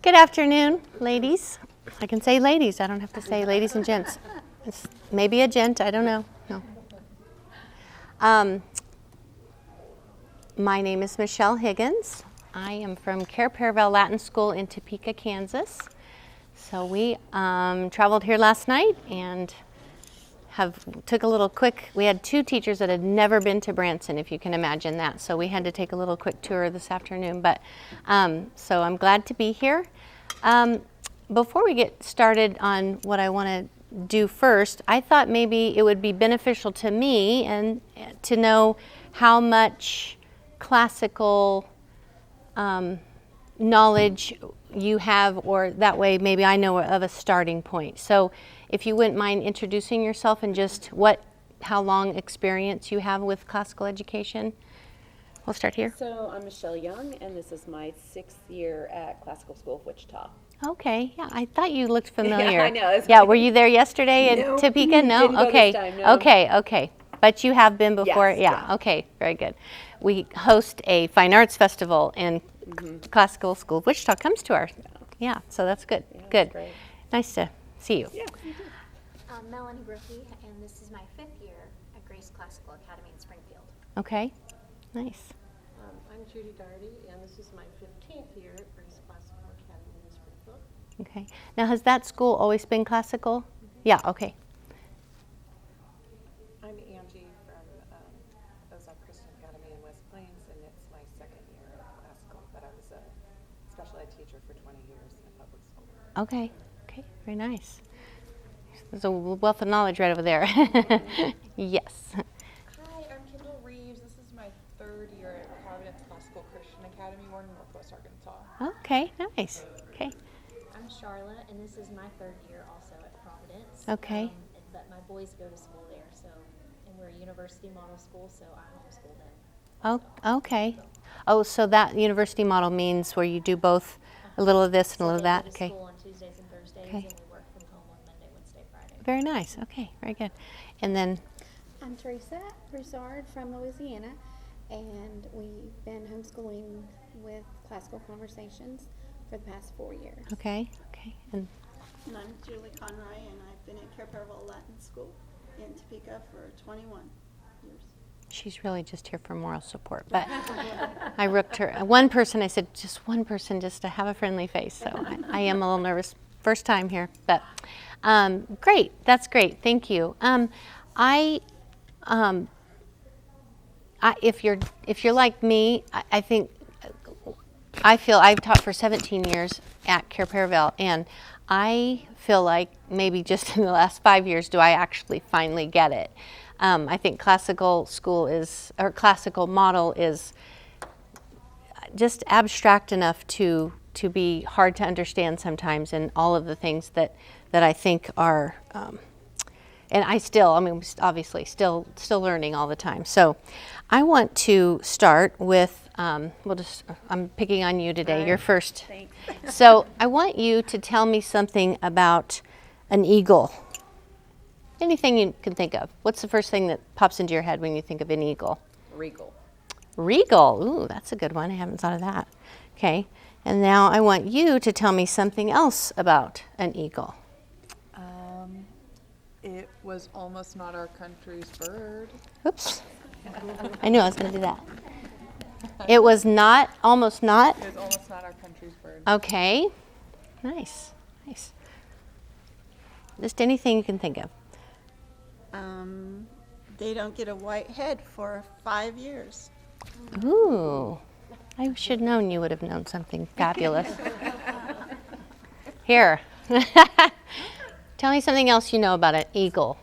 Good afternoon, ladies. I can say ladies. I don't have to say ladies and gents. It's maybe a gent. I don't know. No. My name is Michelle Higgins. I am from Care Paravel Latin School in Topeka, Kansas. So we traveled here last night and took a little quick. We had two teachers that had never been to Branson, if you can imagine that. So we had to take a little quick tour this afternoon. But so I'm glad to be here. Before we get started on what I want to do first, I thought maybe it would be beneficial to me and to know how much classical knowledge you have, or that way maybe I know of a starting point. So if you wouldn't mind introducing yourself and just how long experience you have with classical education. We'll start here. So I'm Michelle Young, and this is my 6th year at Classical School of Wichita. Okay, yeah, I thought you looked familiar. Yeah, I know. Yeah, were you there yesterday in Topeka? No? Didn't go Okay. this time, no. Okay. But you have been before? Yes, Yeah, yeah. Okay, very good. We host a fine arts festival, and Classical School of Wichita comes to our, yeah, so that's good. Yeah, that's Good. great. Nice to see you. Yeah, you too. Melanie Brookie, and this is my 5th year at Grace Classical Academy in Springfield. Okay, nice. I'm Judy Darty, and this is my 15th year at Grace Classical Academy in Springfield. Okay. Now, has that school always been classical? Yeah, okay. I'm Angie from Ozarks Christian Academy in West Plains, and it's my 2nd year at classical, but I was a special ed teacher for 20 years in public school. Okay, very nice. There's a wealth of knowledge right over there. Yes. Hi, I'm Kendall Reeves. This is my 3rd year at Providence Classical Christian Academy, Warren, Northwest Arkansas. Okay, nice. Okay. I'm Charlotte, and this is my 3rd year also at Providence. Okay. But my boys go to school there, and we're a university model school, so I homeschool them. Oh, okay. Oh, so that university model means where you do both a little of this and a little of that? They go to Okay. school on Tuesdays and Thursdays, Okay. and we work from home on Monday, Wednesday, Friday. Very nice. Okay, very good. And then, I'm Teresa Broussard from Louisiana, and we've been homeschooling with Classical Conversations for the past 4 years. okay. And And I'm Julie Conroy, and I've been at Care Paravel Latin School in Topeka for 21 years. she's really just here for moral support. But I rooked her. One person, I said, just one person, just to have a friendly face. So I am a little nervous. First time here. But great. That's great. Thank you. If you're like me, I think I feel I've taught for 17 years at Care Paravel, and I feel like maybe just in the last 5 years do I actually finally get it. I think classical model is just abstract enough to be hard to understand sometimes, and all of the things that I think are, and obviously still learning all the time. So I want to start with, I'm picking on you today, you're first. Thanks. So I want you to tell me something about an eagle. Anything you can think of. What's the first thing that pops into your head when you think of an eagle? Regal. Regal. Ooh, that's a good one. I haven't thought of that. Okay. And now I want you to tell me something else about an eagle. It was almost not our country's bird. Oops. I knew I was going to do that. It was almost not. It was almost not our country's bird. Okay. Nice. Just anything you can think of. They don't get a white head for 5 years. Ooh. I should have known you would have known something fabulous. Here. Tell me something else you know about an eagle.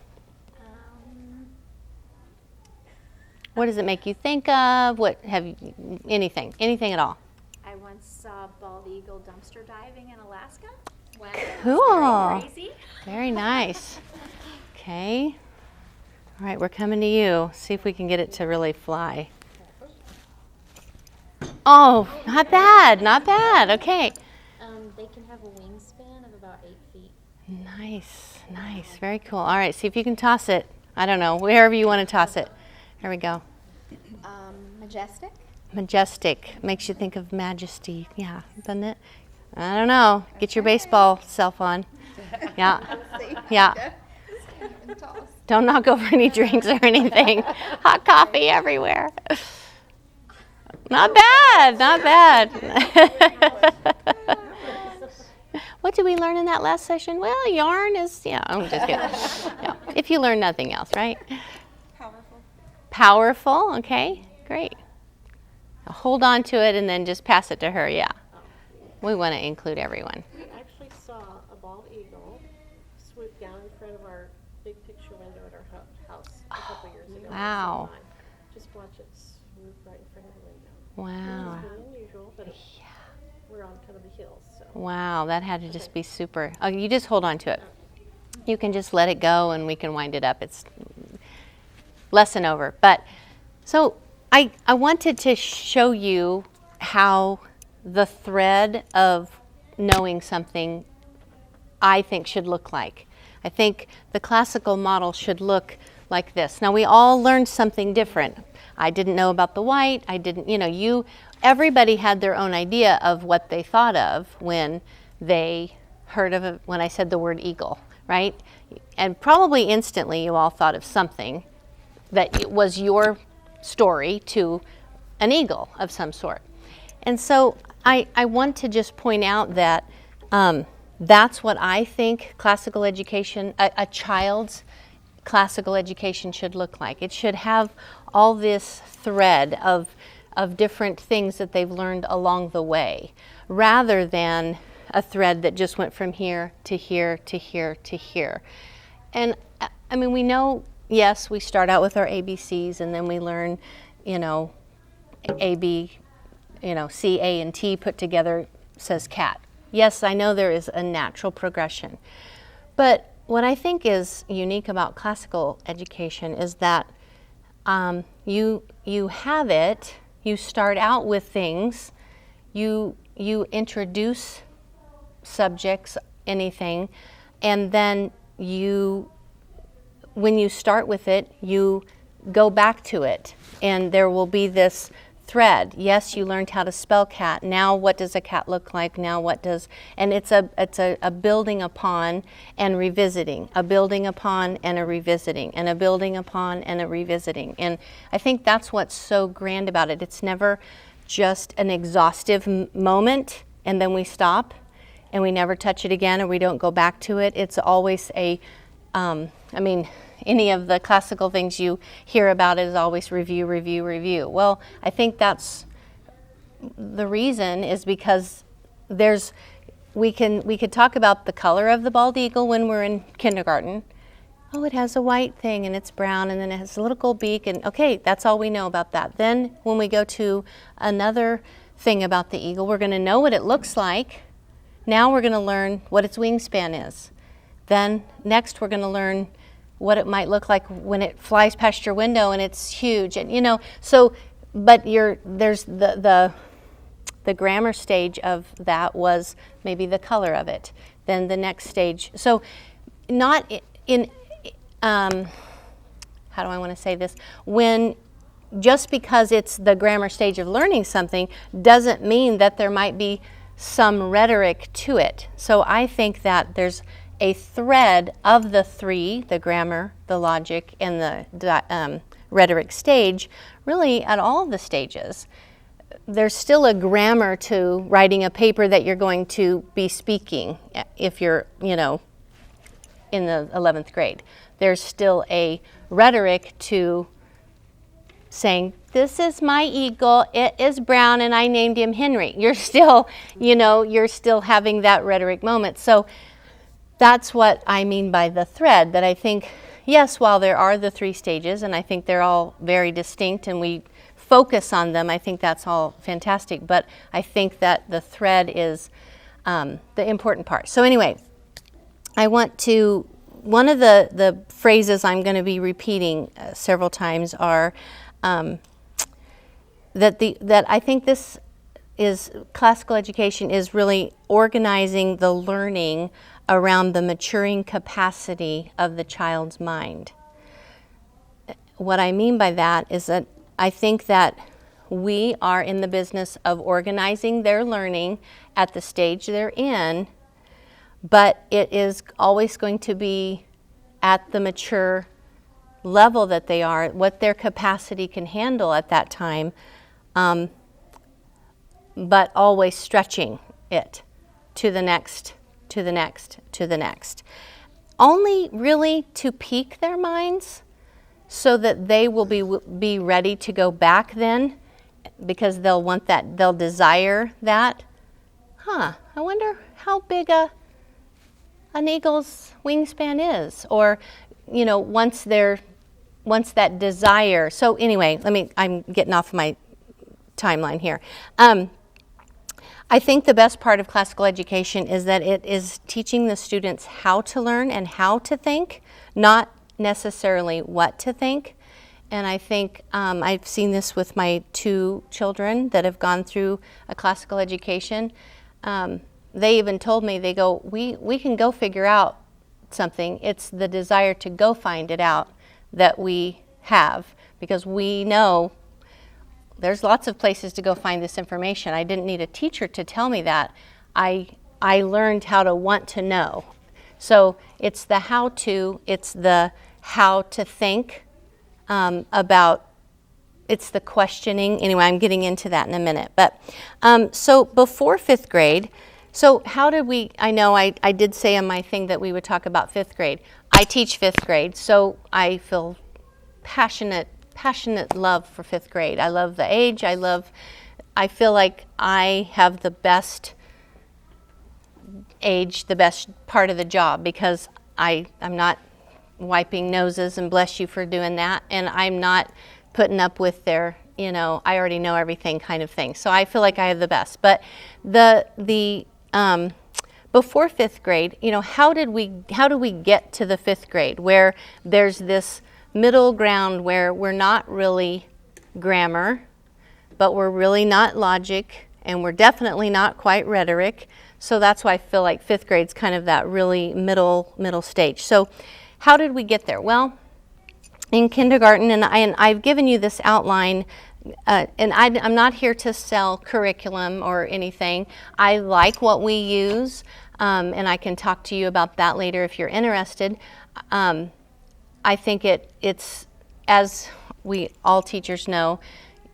What does it make you think of? Anything at all? I once saw bald eagle dumpster diving in Alaska. Wow. Cool. Very crazy. Very nice. Okay. All right, we're coming to you. See if we can get it to really fly. Oh, not bad. Okay. They can have a wingspan of about 8 feet. Nice. Very cool. All right, see if you can toss it. I don't know, wherever you want to toss it. There we go. Majestic. Majestic. Makes you think of majesty. Yeah, doesn't it? I don't know. Get your baseball self on. Yeah. Yeah. Don't knock over any drinks or anything. Hot coffee everywhere. Not bad. Not bad. What did we learn in that last session? Well, yarn is, I'm just kidding. Yeah. If you learn nothing else, right? Powerful. Powerful, okay, great. Hold on to it and then just pass it to her, yeah. We want to include everyone. We actually saw a bald eagle swoop down in front of our big picture window at our house a couple years ago. Wow. Just watch it swoop right in front of the window. Wow. It's really unusual, but we're on kind of the hills, so. Wow, that had to just be super. Oh, you just hold on to it. You can just let it go and we can wind it up. It's lesson over. But so I wanted to show you how the thread of knowing something I think should look like. I think the classical model should look like this. Now we all learned something different. I didn't know about the white. I didn't, everybody had their own idea of what they thought of when they heard of it, when I said the word eagle, right? And probably instantly you all thought of something that it was your story to an eagle of some sort. And so I want to just point out that that's what I think classical education, a child's classical education should look like. It should have all this thread of different things that they've learned along the way, rather than a thread that just went from here to here to here to here. And I mean, we know, yes, we start out with our ABCs and then we learn, A, B, C, A, and T put together says cat. Yes, I know there is a natural progression. But what I think is unique about classical education is that you have it, you start out with things, you introduce subjects, anything, and then when you start with it, you go back to it, and there will be this thread. Yes, you learned how to spell cat. Now what does a cat look like? Now what does, and it's a building upon and revisiting, a building upon and a revisiting, and a building upon and a revisiting. And I think that's what's so grand about it. It's never just an exhaustive moment and then we stop and we never touch it again or we don't go back to it. It's always any of the classical things you hear about is always review, review, review. Well, I think that's the reason is because we could talk about the color of the bald eagle when we're in kindergarten. Oh, it has a white thing and it's brown and then it has a little gold beak and okay, that's all we know about that. Then when we go to another thing about the eagle, we're going to know what it looks like. Now we're going to learn what its wingspan is. Then next we're going to learn what it might look like when it flies past your window and it's huge, and so but there's the grammar stage of that was maybe the color of it, then the next stage, so not in how do I want to say this, when just because it's the grammar stage of learning something doesn't mean that there might be some rhetoric to it. So I think that there's a thread of the three, the grammar, the logic, and the rhetoric stage, really at all the stages. There's still a grammar to writing a paper that you're going to be speaking if you're, in the 11th grade. There's still a rhetoric to saying, this is my eagle, it is brown, and I named him Henry. You're still, you're still having that rhetoric moment. So that's what I mean by the thread, that I think, yes, while there are the three stages, and I think they're all very distinct and we focus on them, I think that's all fantastic, but I think that the thread is the important part. So anyway, I want to, one of the phrases I'm going to be repeating several times are that I think this is, classical education is really organizing the learning around the maturing capacity of the child's mind. What I mean by that is that I think that we are in the business of organizing their learning at the stage they're in, but it is always going to be at the mature level that they are, what their capacity can handle at that time, but always stretching it to the next, to the next, to the next. Only really to pique their minds so that they will be ready to go back then, because they'll want that, they'll desire that. I wonder how big an eagle's wingspan is, or, you know, once that desire. So anyway, I'm getting off my timeline here. I think the best part of classical education is that it is teaching the students how to learn and how to think, not necessarily what to think. And I think I've seen this with my 2 children that have gone through a classical education. They even told me, they go, we can go figure out something. It's the desire to go find it out that we have, because we know there's lots of places to go find this information. I didn't need a teacher to tell me that. I learned how to want to know. So it's the how to, it's the how to think about, it's the questioning. Anyway, I'm getting into that in a minute. But so before 5th grade, so how did we, I know I did say in my thing that we would talk about 5th grade. I teach 5th grade, so I feel passionate love for 5th grade. I love the age. I feel like I have the best age, the best part of the job, because I'm not wiping noses and bless you for doing that, and I'm not putting up with their, you know, I already know everything kind of thing. So I feel like I have the best. But the before 5th grade, you know, how do we get to the 5th grade where there's this middle ground where we're not really grammar, but we're really not logic, and we're definitely not quite rhetoric. So that's why I feel like 5th grade's kind of that really middle stage. So how did we get there? Well, in kindergarten, and I've given you this outline, and I'm not here to sell curriculum or anything. I like what we use, and I can talk to you about that later if you're interested. I think it's, as we all teachers know,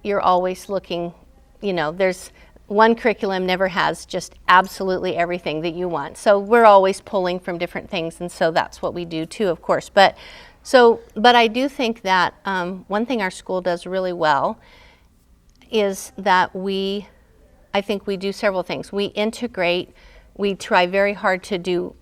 you're always looking, you know, there's one curriculum never has just absolutely everything that you want. So we're always pulling from different things, and so that's what we do too, of course. But I do think that one thing our school does really well is that I think we do several things. We integrate, we try very hard to do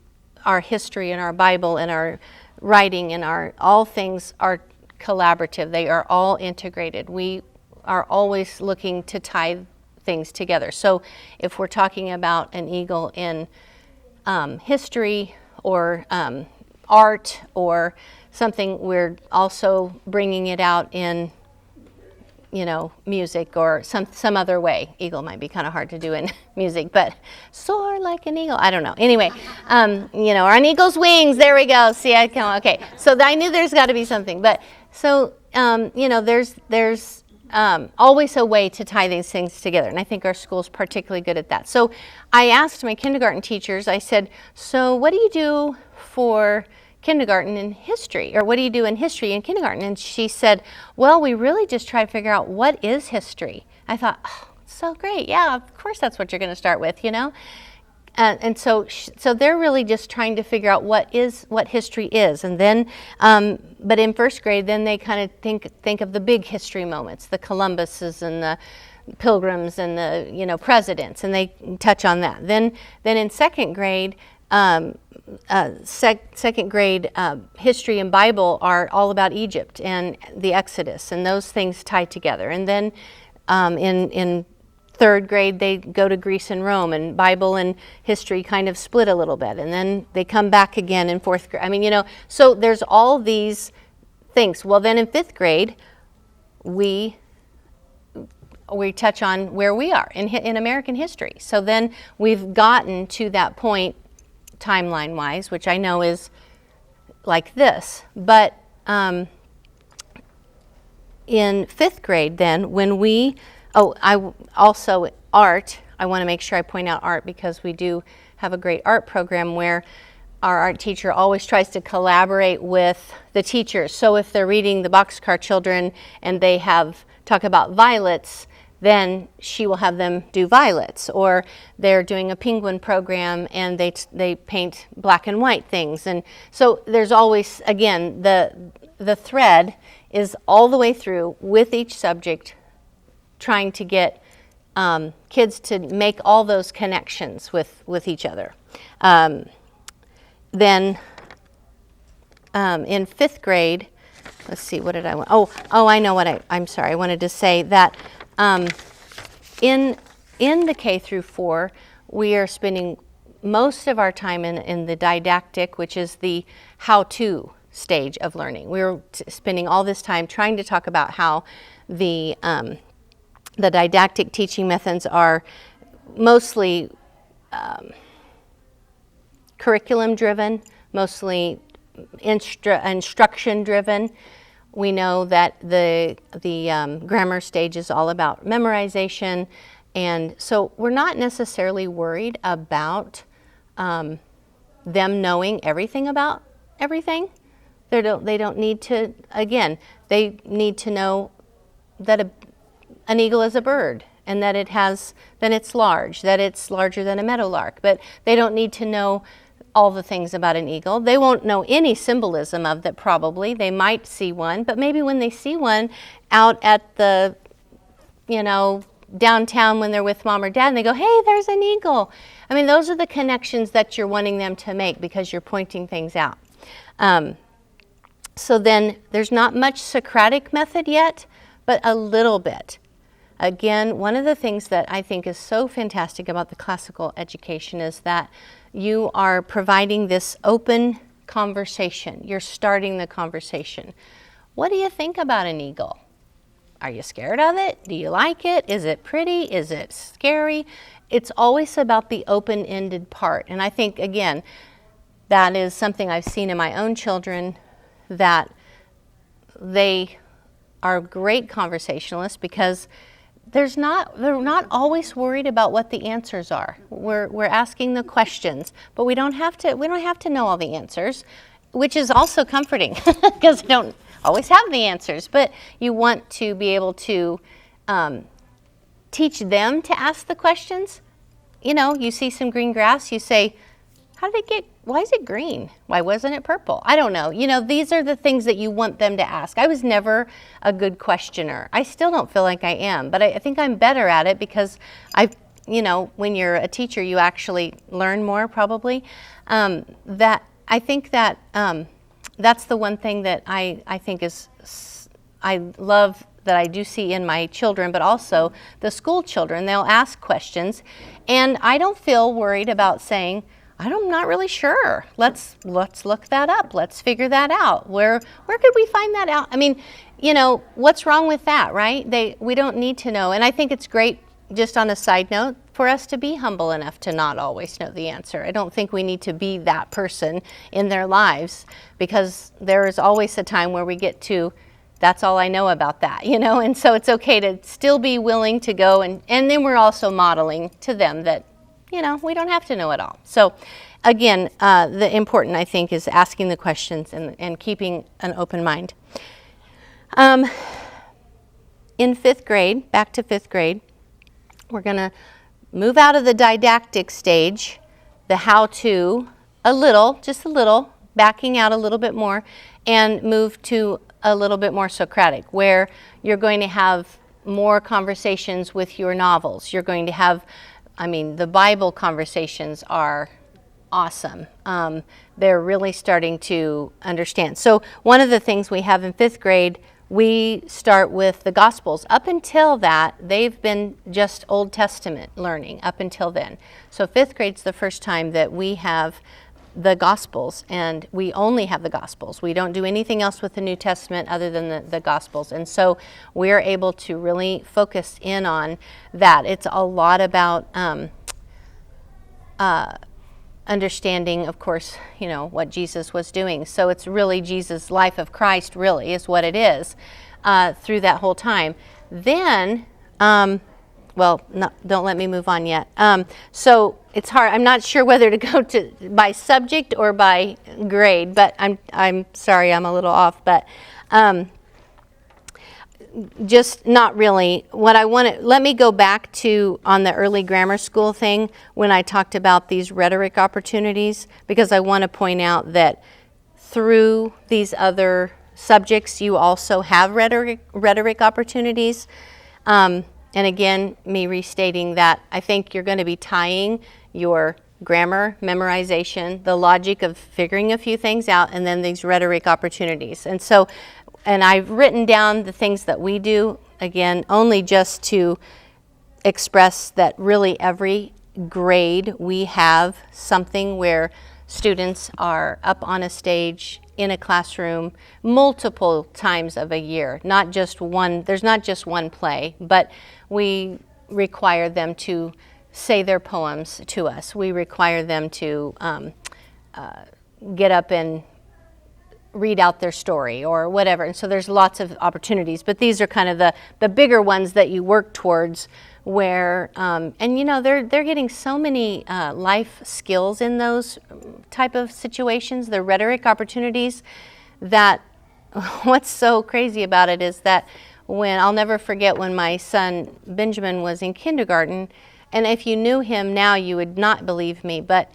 our history and our Bible and our writing and all things are collaborative. They are all integrated. We are always looking to tie things together. So if we're talking about an eagle in history or art or something, we're also bringing it out in, you know, music or some other way. Eagle might be kind of hard to do in music, but soar like an eagle. I don't know. Anyway, you know, or an eagle's wings. There we go. See, okay. So I knew there's got to be something. But so, you know, there's always a way to tie these things together. And I think our school's particularly good at that. So I asked my kindergarten teachers, I said, so what do you do for kindergarten in history, or what do you do in history in kindergarten? And she said, well, we really just try to figure out what is history. I thought, oh, so great. Yeah, of course that's what you're going to start with, you know? And so they're really just trying to figure out what history is. And then, but in 1st grade, then they kind of think of the big history moments, the Columbuses and the Pilgrims and the, you know, presidents, and they touch on that. Then in 2nd grade, second grade history and Bible are all about Egypt and the Exodus, and those things tie together. And then in 3rd grade, they go to Greece and Rome, and Bible and history kind of split a little bit, and then they come back again in 4th grade. I mean, you know, so there's all these things. Well, then in 5th grade, we touch on where we are in American history. So then we've gotten to that point timeline-wise, which I know is like this. But in 5th grade then, when we Also art. I want to make sure I point out art because we do have a great art program where our art teacher always tries to collaborate with the teachers. So if they're reading the Boxcar Children and they talk about violets, then she will have them do violets. Or they're doing a penguin program and they paint black and white things. And so there's always, again, the thread is all the way through with each subject, trying to get kids to make all those connections with each other. Then in 5th grade, let's see, what did I want? I know what I'm sorry. I wanted to say that in the K through 4, we are spending most of our time in the didactic, which is the how-to stage of learning. We're spending all this time trying to talk about how the didactic teaching methods are mostly curriculum driven, mostly instruction driven. We know that the grammar stage is all about memorization, and so we're not necessarily worried about them knowing everything about everything. They don't need to. Again, they need to know that an eagle is a bird, and that it's large, that it's larger than a meadowlark. But they don't need to know all the things about an eagle. They won't know any symbolism of that probably. They might see one, but maybe when they see one out at the, downtown when they're with mom or dad and they go, hey, there's an eagle. I mean, those are the connections that you're wanting them to make because you're pointing things out. So then there's not much Socratic method yet, but a little bit. Again, one of the things that I think is so fantastic about the classical education is that you are providing this open conversation. You're starting the conversation. What do you think about an eagle? Are you scared of it? Do you like it? Is it pretty? Is it scary? It's always about the open-ended part. And I think, again, that is something I've seen in my own children, that they are great conversationalists because they're not always worried about what the answers are. We're asking the questions, but we don't have to know all the answers, which is also comforting because we don't always have the answers. But you want to be able to teach them to ask the questions. You see some green grass, you say, why is it green? Why wasn't it purple? I don't know. These are the things that you want them to ask. I was never a good questioner. I still don't feel like I am, but I think I'm better at it because when you're a teacher, you actually learn more probably. That I think that that's the one thing that I think I love that I do see in my children, but also the school children. They'll ask questions, and I don't feel worried about saying, I'm not really sure. Let's look that up. Let's figure that out. Where could we find that out? I mean, what's wrong with that, right? We don't need to know. And I think it's great, just on a side note, for us to be humble enough to not always know the answer. I don't think we need to be that person in their lives, because there is always a time where we get to, that's all I know about that, and so it's okay to still be willing to go, and then we're also modeling to them that, we don't have to know it all. So again, the important, I think, is asking the questions and keeping an open mind. In 5th grade, back to 5th grade, we're going to move out of the didactic stage, the how-to, just a little, backing out a little bit more, and move to a little bit more Socratic, where you're going to have more conversations with your novels. You're going to have, the Bible conversations are awesome. They're really starting to understand. So one of the things we have in 5th grade, we start with the Gospels. Up until that, they've been just Old Testament learning up until then. So 5th grade's the first time that we have the Gospels, and we only have the Gospels. We don't do anything else with the New Testament other than the Gospels. And so we're able to really focus in on that. It's a lot about understanding, of course, what Jesus was doing. So it's really Jesus' life of Christ, really, is what it is through that whole time. Then well, no, don't let me move on yet. So it's hard. I'm not sure whether to go to by subject or by grade, but I'm sorry, I'm a little off. But just not really. What I want to, let me go back to on the early grammar school thing when I talked about these rhetoric opportunities, because I want to point out that through these other subjects, you also have rhetoric opportunities. And again, me restating that, I think you're going to be tying your grammar memorization, the logic of figuring a few things out, and then these rhetoric opportunities. And so, and I've written down the things that we do, again, only just to express that really every grade we have something where students are up on a stage in a classroom multiple times of a year, not just one, there's not just one play, but we require them to say their poems to us. We require them to get up and read out their story or whatever. And so there's lots of opportunities, but these are kind of the bigger ones that you work towards where, and you know, they're getting so many life skills in those type of situations, the rhetoric opportunities, that what's so crazy about it is that when, I'll never forget when my son Benjamin was in kindergarten, and if you knew him now, you would not believe me, but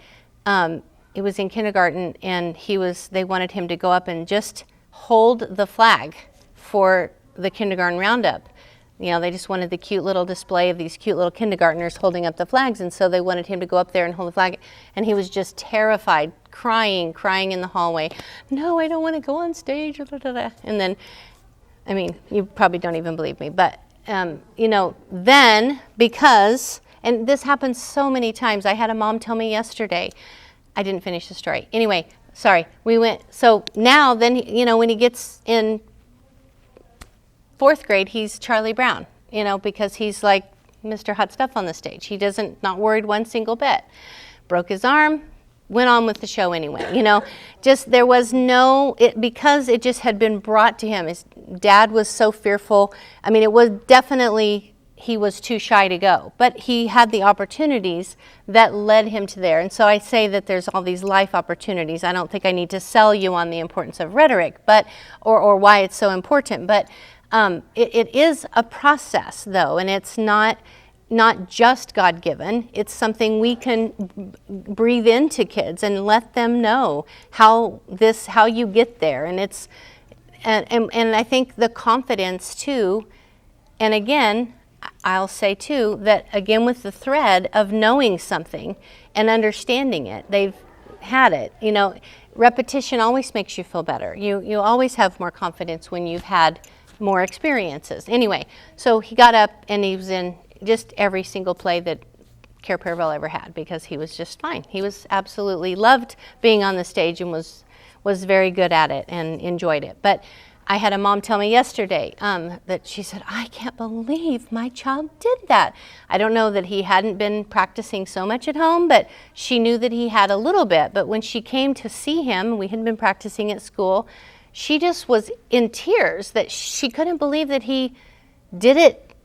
it was in kindergarten, and they wanted him to go up and just hold the flag for the kindergarten roundup. You know, they just wanted the cute little display of these cute little kindergartners holding up the flags, and so they wanted him to go up there and hold the flag, and he was just terrified, crying in the hallway. No, I don't want to go on stage. And then, I mean, you probably don't even believe me, but you know, then because, and this happens so many times. I had a mom tell me yesterday, I didn't finish the story. Anyway, sorry, so now then, you know, when he gets in 4th grade, he's Charlie Brown, you know, because he's like Mr. Hot Stuff on the stage. He not worried one single bit. Broke his arm, went on with the show anyway, you know. Just, there was because it just had been brought to him. His dad was so fearful. I mean, it was definitely, he was too shy to go, but he had the opportunities that led him to there. And so I say that there's all these life opportunities. I don't think I need to sell you on the importance of rhetoric, but or why it's so important, but it is a process though, and it's not just God-given. It's something we can breathe into kids and let them know how you get there. And it's and I think the confidence too, and again, I'll say too, that again with the thread of knowing something and understanding it, they've had it. You know, repetition always makes you feel better. You always have more confidence when you've had more experiences. Anyway, so he got up and he was in just every single play that Care Paravel ever had, because he was just fine. He was absolutely loved being on the stage and was very good at it and enjoyed it. But I had a mom tell me yesterday that she said, I can't believe my child did that. I don't know that he hadn't been practicing so much at home, but she knew that he had a little bit. But when she came to see him, we had been practicing at school, she just was in tears that she couldn't believe that he did it,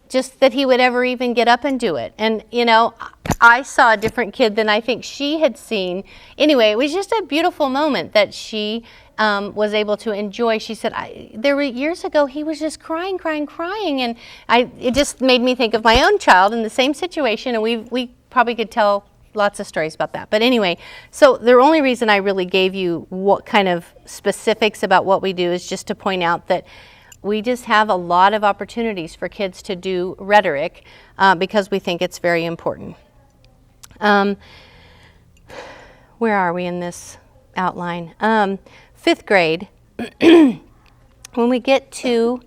just that he would ever even get up and do it. And, you know, I saw a different kid than I think she had seen. Anyway, it was just a beautiful moment that she was able to enjoy. She said, there were years ago, he was just crying, and it just made me think of my own child in the same situation, and we probably could tell lots of stories about that. But anyway, so the only reason I really gave you what kind of specifics about what we do is just to point out that we just have a lot of opportunities for kids to do rhetoric because we think it's very important. Where are we in this outline? 5th grade, when we get to,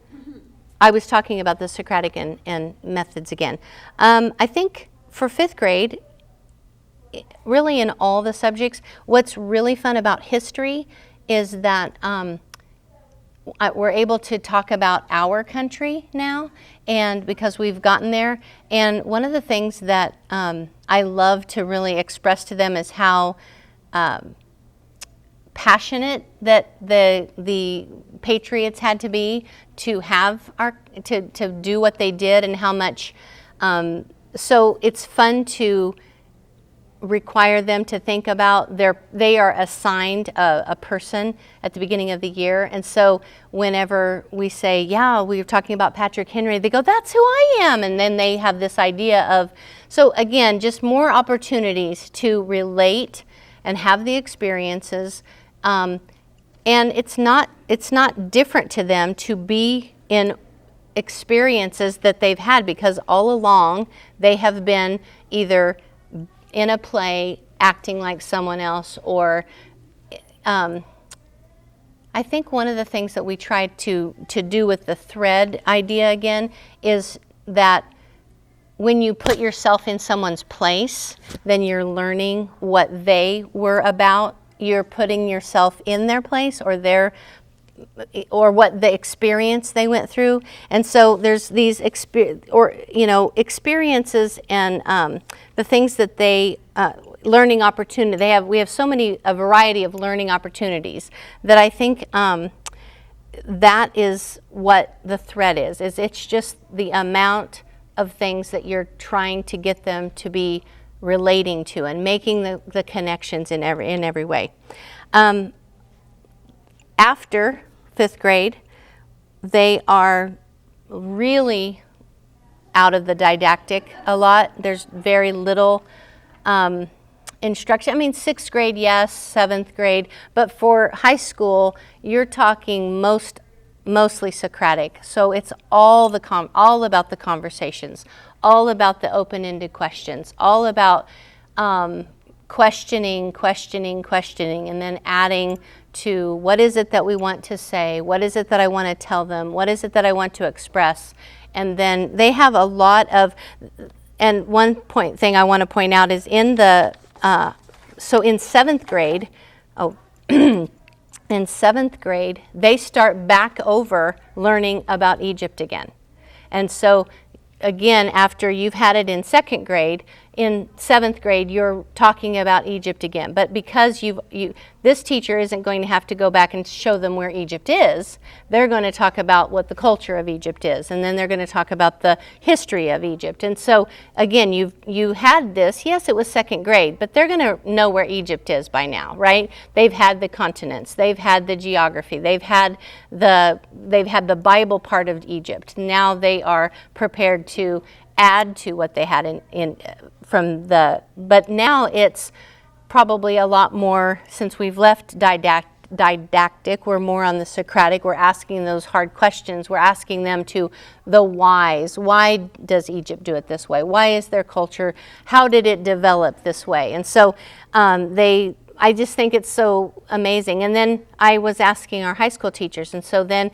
I was talking about the Socratic and methods again. I think for 5th grade, really in all the subjects, what's really fun about history is that we're able to talk about our country now, and because we've gotten there. And one of the things that I love to really express to them is how passionate that the patriots had to be to have to do what they did, and how much So it's fun to require them to think about they are assigned a person at the beginning of the year, and so whenever we say, yeah, we were talking about Patrick Henry, they go, that's who I am, and then they have this idea of, so again, just more opportunities to relate and have the experiences, and it's not different to them to be in experiences that they've had, because all along they have been either in a play acting like someone else, or I think one of the things that we tried to do with the thread idea again is that when you put yourself in someone's place, then you're learning what they were about. You're putting yourself in their place, or what the experience they went through. And so there's these experiences and the things that they learning opportunity we have a variety of learning opportunities that I think that is what the thread is it's just the amount of things that you're trying to get them to be relating to and making the connections in every way. After 5th grade, they are really out of the didactic a lot. There's very little instruction. I mean, 6th grade, yes, 7th grade, but for high school, you're talking mostly Socratic. So it's all about the conversations, all about the open-ended questions, all about questioning, and then adding to what is it that we want to say, what is it that I want to tell them, what is it that I want to express. And then they have a lot of, and one thing I want to point out is in so in 7th grade, in 7th grade, they start back over learning about Egypt again. And so again, after you've had it in 2nd grade, in 7th grade, you're talking about Egypt again. But because this teacher isn't going to have to go back and show them where Egypt is, they're going to talk about what the culture of Egypt is, and then they're going to talk about the history of Egypt. And so, again, you had this, yes, it was 2nd grade, but they're going to know where Egypt is by now, right? They've had the continents, they've had the geography, they've had the Bible part of Egypt. Now they are prepared to add to what they had but now it's probably a lot more, since we've left didactic, we're more on the Socratic, we're asking those hard questions, we're asking them to the whys. Why does Egypt do it this way? Why is their culture, how did it develop this way? And so I just think it's so amazing. And then I was asking our high school teachers, and so then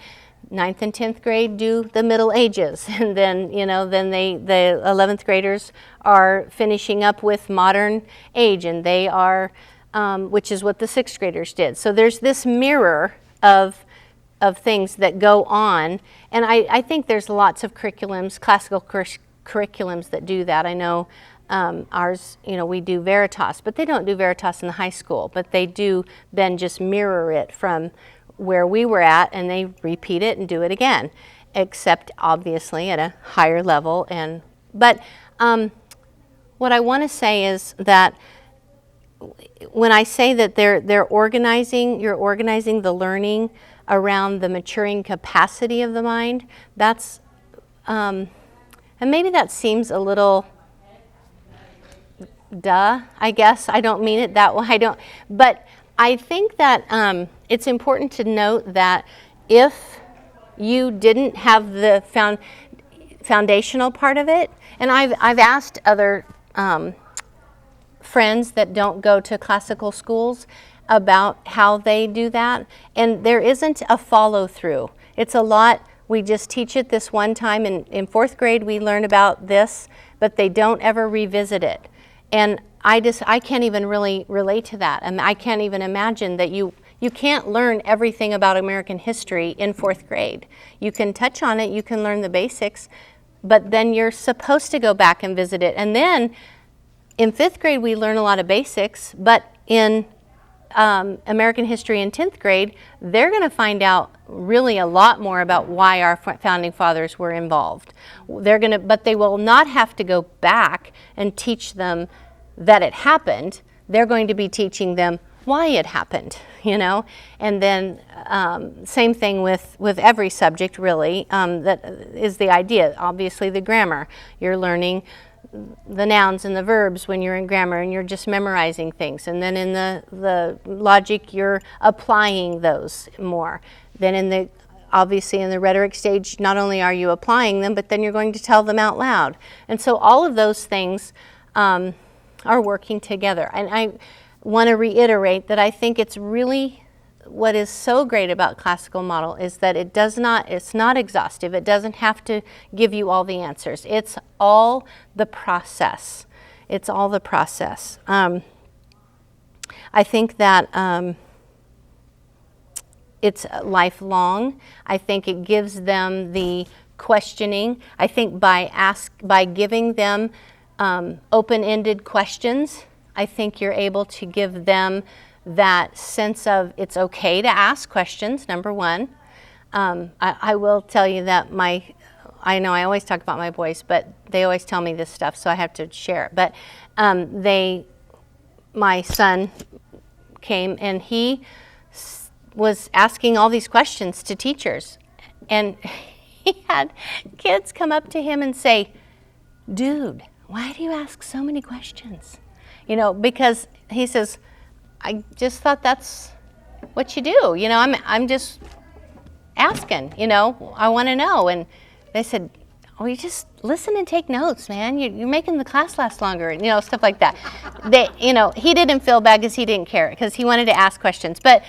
9th and 10th grade do the Middle Ages, and then the 11th graders are finishing up with modern age, and they are, which is what the 6th graders did. So there's this mirror of things that go on, and I think there's lots of curriculums, classical curriculums that do that. I know ours, we do Veritas, but they don't do Veritas in the high school, but they do then just mirror it from where we were at, and they repeat it and do it again, except obviously at a higher level. But what I want to say is that when I say that you're organizing the learning around the maturing capacity of the mind, that's and maybe that seems a little duh, I guess. I don't mean it that way. But I think that it's important to note that if you didn't have the foundational part of it, and I've asked other friends that don't go to classical schools about how they do that, and there isn't a follow-through. It's a lot, we just teach it this one time, and in 4th grade we learn about this, but they don't ever revisit it. And I can't even really relate to that. And I can't even imagine that you can't learn everything about American history in 4th grade. You can touch on it, you can learn the basics, but then you're supposed to go back and visit it. And then in 5th grade we learn a lot of basics, but in American history in 10th grade, they're going to find out really a lot more about why our founding fathers were involved. But they will not have to go back and teach them that it happened. They're going to be teaching them why it happened, And then same thing with every subject, really. That is the idea. Obviously, the grammar. You're learning the nouns and the verbs when you're in grammar, and you're just memorizing things. And then in the logic, you're applying those more. Then obviously in the rhetoric stage, not only are you applying them, but then you're going to tell them out loud. And so all of those things are working together. And I want to reiterate that I think it's really what is so great about classical model is that it's not exhaustive. It doesn't have to give you all the answers. It's all the process. It's all the process. I think that it's lifelong. I think it gives them the questioning. I think by giving them open-ended questions, I think you're able to give them that sense of it's okay to ask questions, number one. I will tell you that I know I always talk about my boys, but they always tell me this stuff, so I have to share it. But my son came and he was asking all these questions to teachers. And he had kids come up to him and say, "Dude, why do you ask so many questions?" Because he says, "I just thought that's what you do. I'm just asking, I want to know." And they said, "Oh, you just listen and take notes, man. You're making the class last longer," and, stuff like that. He didn't feel bad because he didn't care, because he wanted to ask questions. But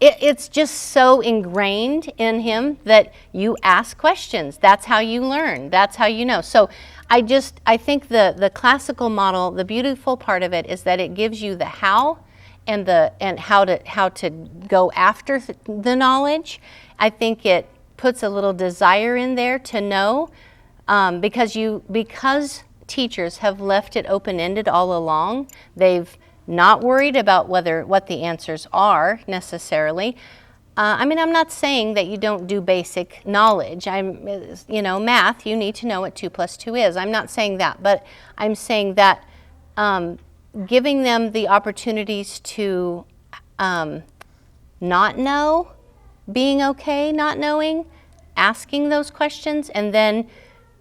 it's just so ingrained in him that you ask questions. That's how you learn. That's how you know. So I think the classical model, the beautiful part of it is that it gives you the how and how to go after the knowledge. I think it puts a little desire in there to know, because teachers have left it open-ended all along. They've not worried about what the answers are necessarily. I'm not saying that you don't do basic knowledge. Math, you need to know what 2 + 2 is. I'm not saying that, but I'm saying that giving them the opportunities to not know, being okay not knowing, asking those questions, and then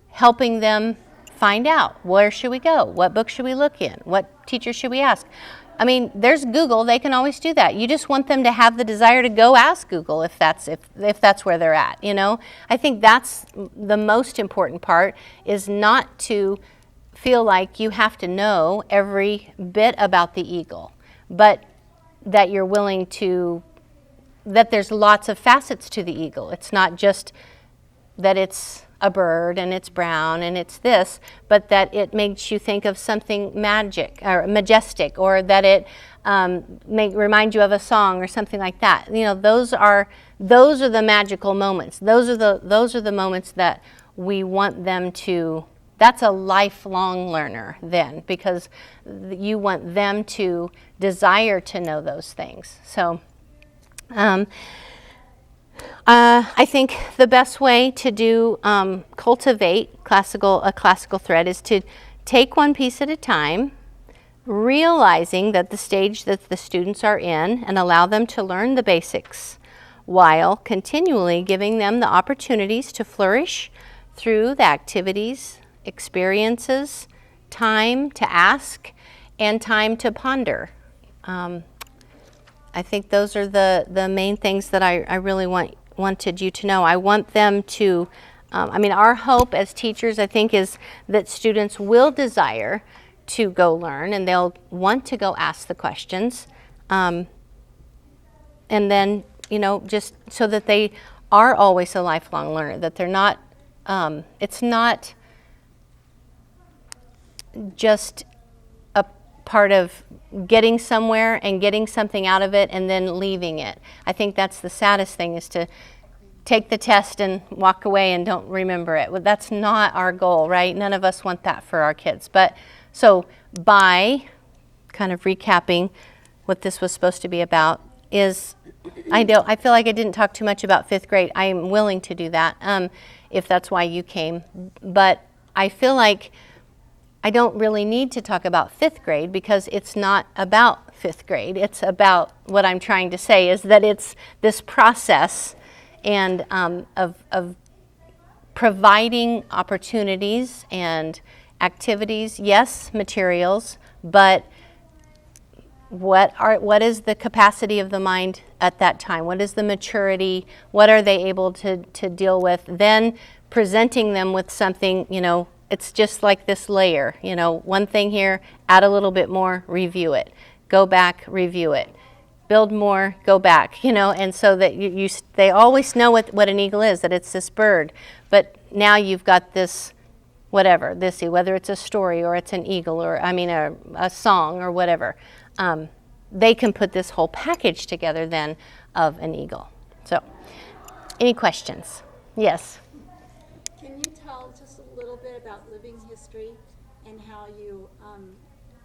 helping them find out, where should we go? What book should we look in? What teacher should we ask? There's Google. They can always do that. You just want them to have the desire to go ask Google if that's where they're at. I think that's the most important part, is not to feel like you have to know every bit about the eagle, but that you're willing to, that there's lots of facets to the eagle. It's not just that it's a bird and it's brown and it's this, but that it makes you think of something magic or majestic, or that it may remind you of a song or something like that. Those are the magical moments. Those are the moments that we want them to. That's a lifelong learner then, because you want them to desire to know those things. So I think the best way to do cultivate a classical thread is to take one piece at a time, realizing that the stage that the students are in, and allow them to learn the basics, while continually giving them the opportunities to flourish through the activities, experiences, time to ask, and time to ponder. I think those are the main things that I really wanted you to know. I want them to, our hope as teachers, I think, is that students will desire to go learn, and they'll want to go ask the questions. And then, just so that they are always a lifelong learner, that they're not, it's not just a part of getting somewhere and getting something out of it and then leaving it. I think that's the saddest thing, is to take the test and walk away and don't remember it. Well, that's not our goal, right? None of us want that for our kids. But so by kind of recapping what this was supposed to be about, is I feel like I didn't talk too much about 5th grade. I am willing to do that if that's why you came. But I feel like I don't really need to talk about 5th grade because it's not about 5th grade. It's about what I'm trying to say is that it's this process and of providing opportunities and activities, yes, materials, but what is the capacity of the mind at that time? What is the maturity? What are they able to deal with? Then presenting them with something, it's just like this layer, one thing here, add a little bit more, review it. Go back, review it. Build more, go back, and so that they always know what an eagle is, that it's this bird. But now you've got this, whatever, whether it's a story or it's an eagle or, a song or whatever. They can put this whole package together then of an eagle. So, any questions? Yes? Can you tell just a little bit about living history and how you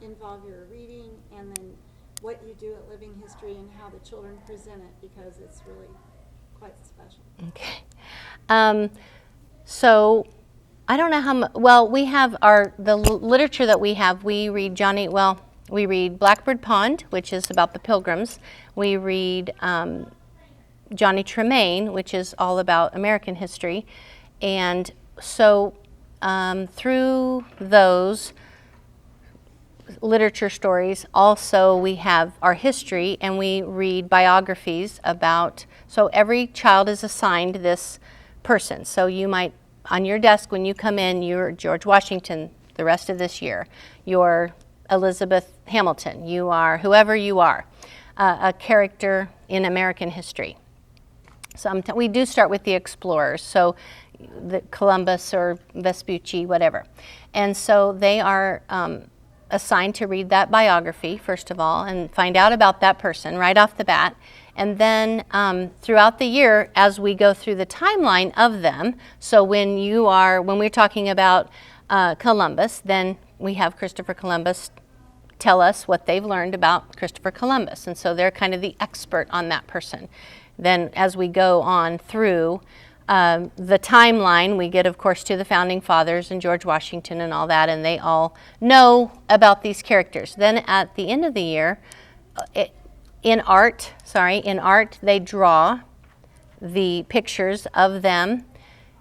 involve your reading and then what you do at Living History and how the children present it, because it's really quite special. Okay. So I don't know how much, we have the literature that we have, we read we read Blackbird Pond, which is about the Pilgrims. We read Johnny Tremain, which is all about American history. And so through those literature stories, also we have our history, and we read biographies about, so every child is assigned this person. So you might, on your desk when you come in, you're George Washington the rest of this year. You're Elizabeth Hamilton. You are whoever you are, a character in American history. We do start with the explorers, so the Columbus or Vespucci, whatever. And so they are assigned to read that biography, first of all, and find out about that person right off the bat. And then throughout the year, as we go through the timeline of them, so when we're talking about Columbus, then we have Christopher Columbus tell us what they've learned about Christopher Columbus. And so they're kind of the expert on that person. Then as we go on through the timeline, we get, of course, to the Founding Fathers and George Washington and all that, and they all know about these characters. Then at the end of the year, in art, they draw the pictures of them.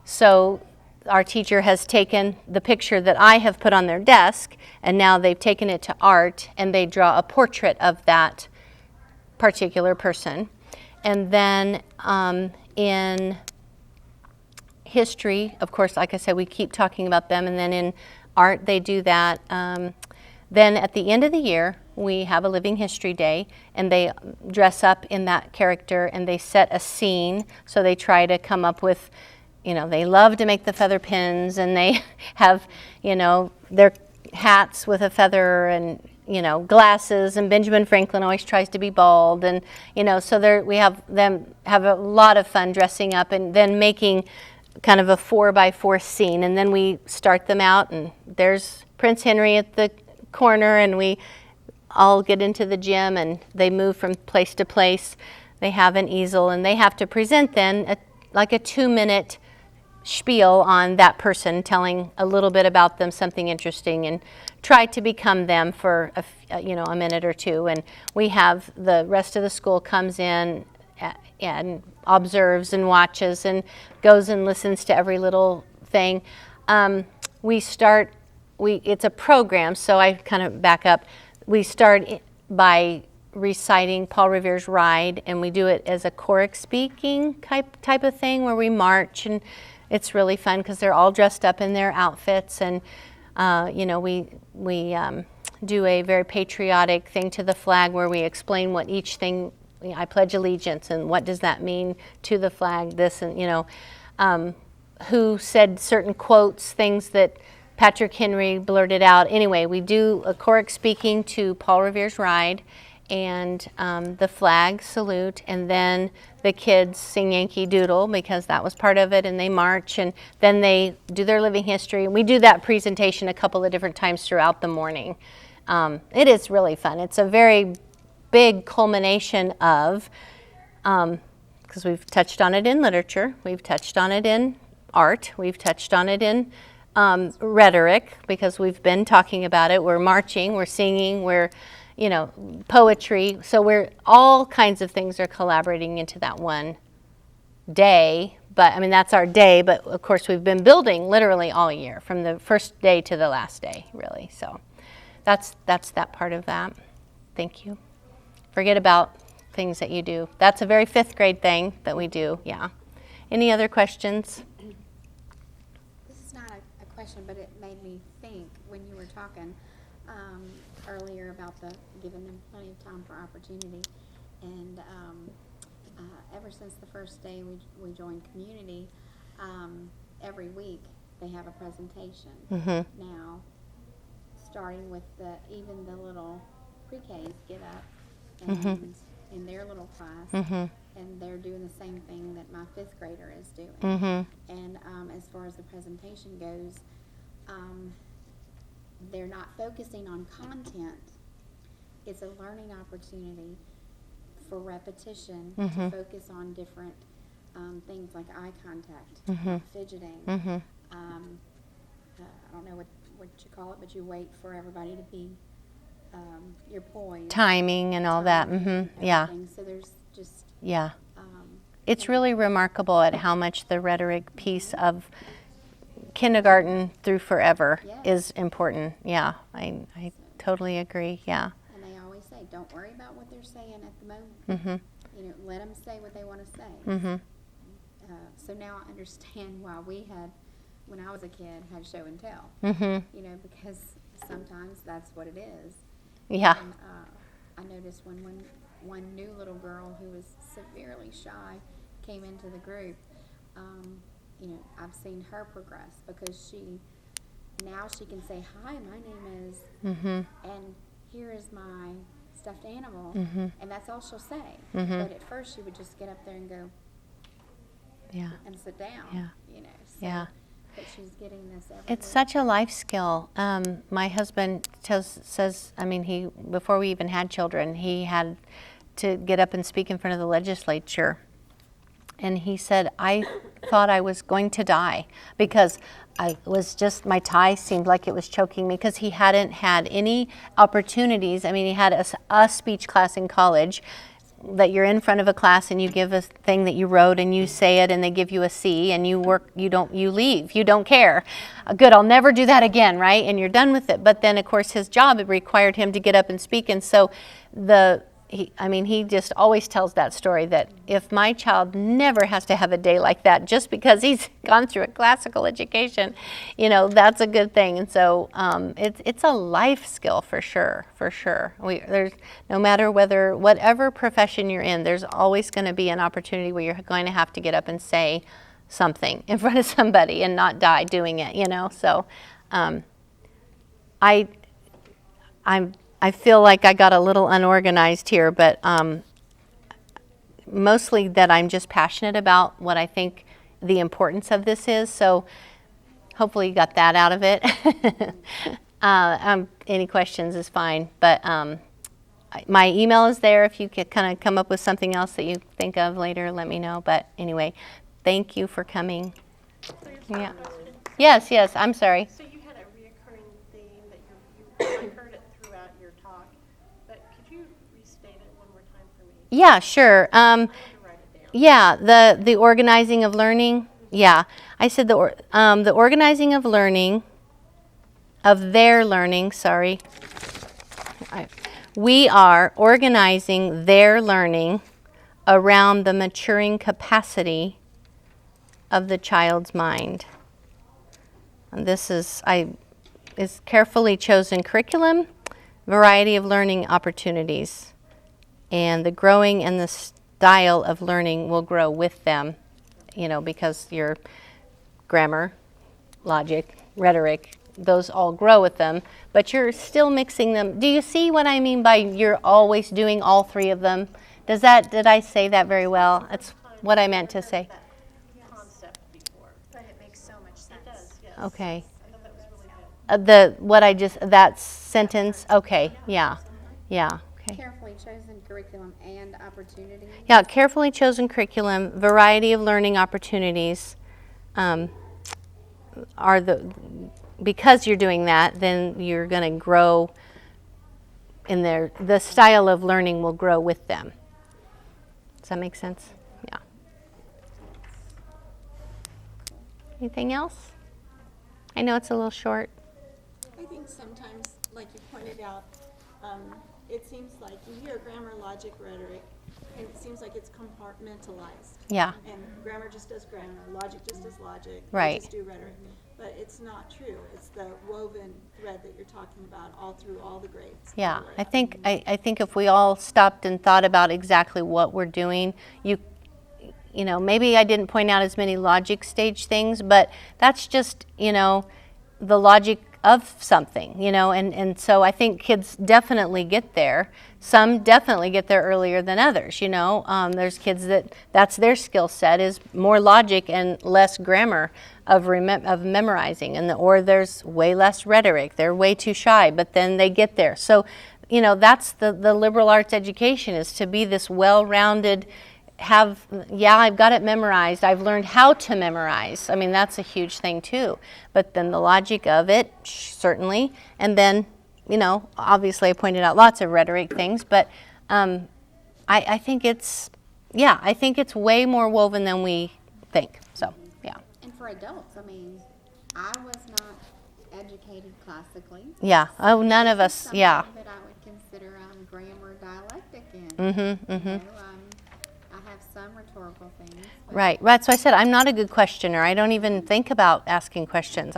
So our teacher has taken the picture that I have put on their desk, and now they've taken it to art, and they draw a portrait of that particular person. And then in history, of course, like I said, we keep talking about them, and then in art they do that. Then at the end of the year, we have a Living History Day, and they dress up in that character, and they set a scene. So they try to come up with, they love to make the feather pins, and they have, their hats with a feather and, glasses, and Benjamin Franklin always tries to be bald, and, so we have them have a lot of fun dressing up and then making kind of a 4x4 scene, and then we start them out, and there's Prince Henry at the corner, and we all get into the gym, and they move from place to place. They have an easel, and they have to present then like a 2-minute spiel on that person, telling a little bit about them, something interesting, and try to become them for a minute or two. And we have the rest of the school comes in and observes and watches and goes and listens to every little thing. It's a program, so I kind of back up. We start by reciting Paul Revere's Ride, and we do it as a choric speaking type of thing where we march, and it's really fun because they're all dressed up in their outfits, and we do a very patriotic thing to the flag where we explain what each thing, I pledge allegiance, and what does that mean to the flag, this, and who said certain quotes, things that Patrick Henry blurted out. Anyway, we do a choric speaking to Paul Revere's Ride and the flag salute, and then the kids sing Yankee Doodle because that was part of it, and they march, and then they do their living history. And we do that presentation a couple of different times throughout the morning. It is really fun. It's a very big culmination of, because we've touched on it in literature, we've touched on it in art, we've touched on it in rhetoric, because we've been talking about it. We're marching, we're singing, we're, poetry. So we're, all kinds of things are collaborating into that one day. But I mean, that's our day, but of course we've been building literally all year, from the first day to the last day, really. So that's that part of that. Thank you. Forget about things that you do. That's a very 5th grade thing that we do, yeah. Any other questions? This is not a question, but it made me think when you were talking earlier about the giving them plenty of time for opportunity. And ever since the first day we joined community, every week they have a presentation. Now, starting with even the little pre-Ks get up and in their little class, and they're doing the same thing that my 5th grader is doing. And as far as the presentation goes, they're not focusing on content. It's a learning opportunity for repetition to focus on different things like eye contact, fidgeting. I don't know what you call it, but you wait for everybody to be your poise. Timing and all that. Yeah. So there's just Yeah. It's really remarkable at how much the rhetoric piece of kindergarten through forever is important. Yeah, I totally agree. Yeah. And they always say, don't worry about what they're saying at the moment. Let them say what they want to say. So now I understand why we had, when I was a kid, had show and tell. Because sometimes that's what it is. Yeah. And I noticed when one new little girl who was severely shy came into the group, I've seen her progress, because now she can say, hi, my name is, and here is my stuffed animal, and that's all she'll say. But at first she would just get up there and go, and sit down, So, but she's getting this every It's week. such a life skill. My husband says, before we even had children, he had to get up and speak in front of the legislature. And he said, I thought I was going to die, because my tie seemed like it was choking me, because he hadn't had any opportunities. He had a speech class in college, that you're in front of a class and you give a thing that you wrote and you say it and they give you a C and you leave, you don't care. Good, I'll never do that again, right? And you're done with it. But then of course his job, it required him to get up and speak. And so he just always tells that story, that if my child never has to have a day like that just because he's gone through a classical education, that's a good thing. And so it's a life skill for sure. There's, no matter whatever profession you're in, there's always going to be an opportunity where you're going to have to get up and say something in front of somebody and not die doing it, So I feel like I got a little unorganized here, but mostly that I'm just passionate about what I think the importance of this is. So hopefully you got that out of it. Any questions is fine. But my email is there. If you could kind of come up with something else that you think of later, let me know. But anyway, thank you for coming. Yeah. Yes, I'm sorry. So you had a reoccurring theme that I heard it throughout your talk, but could you restate it one more time for me? Yeah, sure. I had to write it down. Yeah, the organizing of learning. Yeah, I said the organizing of learning, of their learning. Sorry. We are organizing their learning around the maturing capacity of the child's mind. And this is carefully chosen curriculum, variety of learning opportunities, and the growing and the style of learning will grow with them, because your grammar, logic, rhetoric, those all grow with them, but you're still mixing them. Do you see what I mean by you're always doing all 3 of them? Did I say that very well? That's what I meant to say. Concept before. But it makes so much sense. It does, yes. Okay. I thought that was really good. That sentence. Okay. Yeah. Okay. Carefully chosen curriculum and opportunity. Yeah, carefully chosen curriculum, variety of learning opportunities are because you're doing that, then you're going to grow in the style of learning will grow with them. Does that make sense? Yeah. Anything else? I know it's a little short. I think sometimes, like you pointed out, it seems like you hear grammar, logic, rhetoric, and it seems like it's compartmentalized. Yeah. And grammar just does grammar, logic just does logic. Right. We just do rhetoric. But it's not true. It's the woven thread that you're talking about all through all the grades. Yeah, everywhere. I think if we all stopped and thought about exactly what we're doing, you know, maybe I didn't point out as many logic stage things, but that's just, you know, the logic of something, you know, and so I think kids definitely get there. Some definitely get there earlier than others, you know. There's kids that's their skill set is more logic and less grammar of memorizing, or there's way less rhetoric. They're way too shy, but then they get there. So, you know, that's the liberal arts education, is to be this well-rounded, I've got it memorized. I've learned how to memorize. I mean, that's a huge thing too. But then the logic of it, certainly. And then, you know, obviously I pointed out lots of rhetoric things, but I think it's way more woven than we think. So, yeah. And for adults, I mean, I was not educated classically. Yeah. Oh, none of us. Something Yeah. that I would consider grammar dialectic in. Mm-hmm. You Mm-hmm. know, I have some rhetorical things. but- Right. So I said I'm not a good questioner. I don't even think about asking questions.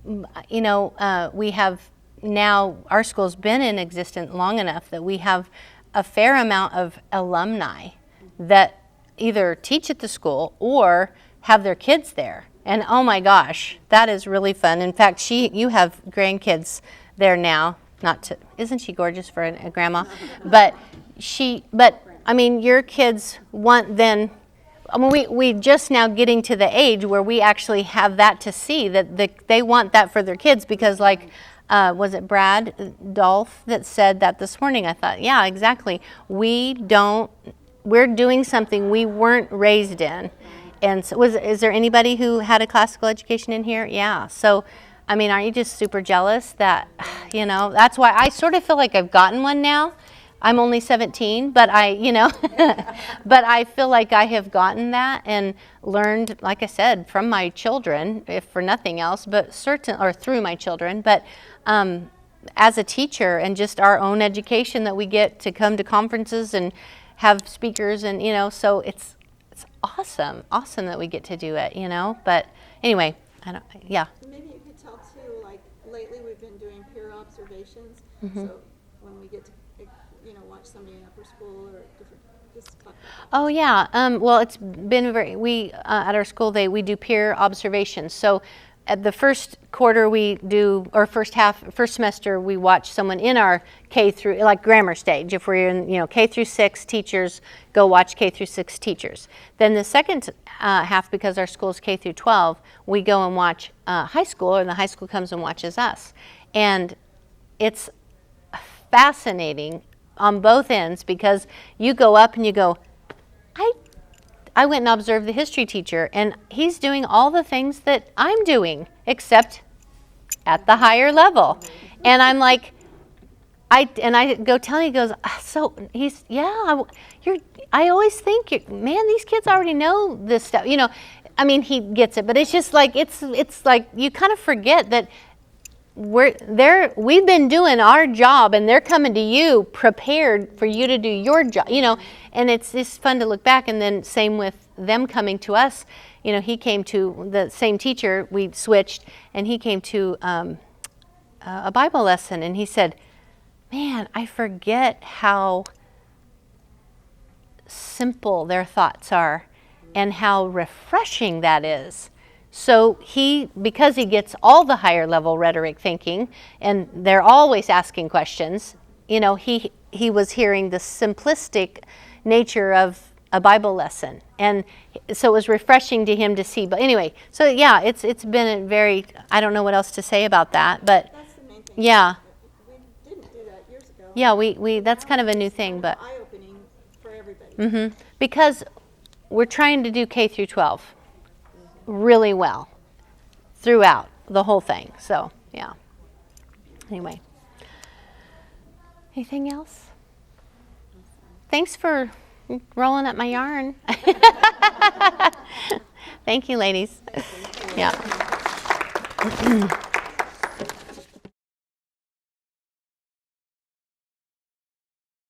We have now, our school's been in existence long enough that we have a fair amount of alumni that either teach at the school or have their kids there. And oh my gosh, that is really fun. In fact, you have grandkids there now. Isn't she gorgeous for a grandma? But I mean, your kids want then. I mean, we just now getting to the age where we actually have that to see that they want that for their kids, because like, was it Brad Dolph that said that this morning? I thought, yeah, exactly. We're doing something we weren't raised in. And so is there anybody who had a classical education in here? Yeah. So, I mean, aren't you just super jealous that, you know, that's why I sort of feel like I've gotten one now. I'm only 17, but but I feel like I have gotten that and learned, like I said, from my children, if for nothing else, but through my children. But as a teacher and just our own education that we get to come to conferences and have speakers, and you know, so it's awesome that we get to do it, you know. But anyway, yeah. Maybe you could tell too, like lately we've been doing peer observations. Mm-hmm. So when we get to, watch somebody in upper school or different, just talk about that. Oh yeah. Well, it's been at our school we do peer observations. So at the first quarter first semester we watch someone in our K through, like grammar stage. If we're in K through 6 teachers, go watch K through 6 teachers. Then the second half, because our school is K through 12, we go and watch high school, and the high school comes and watches us. And it's fascinating on both ends, because you go up and you go, I went and observed the history teacher, and he's doing all the things that I'm doing, except at the higher level. And I'm like, I go tell him, he goes, so he's, yeah, I always think, man, these kids already know this stuff. You know, I mean, he gets it, but it's just like, it's like you kind of forget that we've been doing our job, and they're coming to you prepared for you to do your job, you know. And it's just fun to look back. And then same with them coming to us. You know, he came to the same teacher, we switched, and he came to a Bible lesson, and he said, man, I forget how simple their thoughts are and how refreshing that is. So because he gets all the higher level rhetoric thinking, and they're always asking questions, you know, he was hearing the simplistic nature of a Bible lesson. And so it was refreshing to him to see. But anyway, so yeah, it's been a very, I don't know what else to say about that, but That's the main thing. yeah. We didn't do that years ago, Yeah, we that's kind of a new thing, but Eye-opening for everybody. because we're trying to do K through 12 really well throughout the whole thing. So, yeah. Anyway. Anything else? Thanks for rolling up my yarn. Thank you, ladies. Yeah.